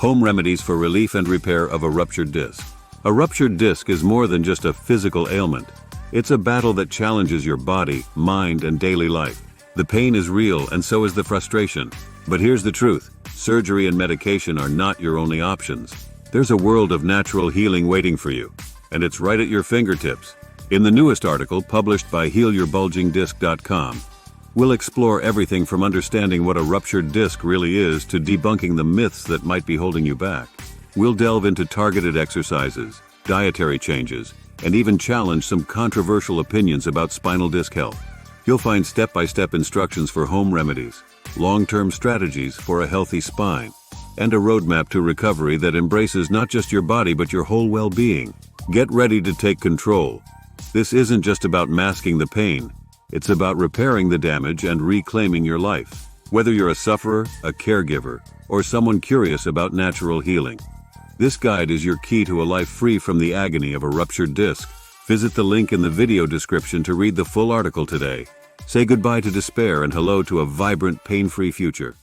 Home remedies for relief and repair of a ruptured disc. A ruptured disc is more than just a physical ailment. It's a battle that challenges your body, mind, and daily life. The pain is real, and so is the frustration. But here's the truth. Surgery and medication are not your only options. There's a world of natural healing waiting for you, and it's right at your fingertips. In the newest article published by HealYourBulgingDisc.com, we'll explore everything from understanding what a ruptured disc really is to debunking the myths that might be holding you back. We'll delve into targeted exercises, dietary changes, and even challenge some controversial opinions about spinal disc health. You'll find step-by-step instructions for home remedies, long-term strategies for a healthy spine, and a roadmap to recovery that embraces not just your body but your whole well-being. Get ready to take control. This isn't just about masking the pain. It's about repairing the damage and reclaiming your life. Whether you're a sufferer, a caregiver, or someone curious about natural healing, this guide is your key to a life free from the agony of a ruptured disc. Visit the link in the video description to read the full article today. Say goodbye to despair and hello to a vibrant, pain-free future.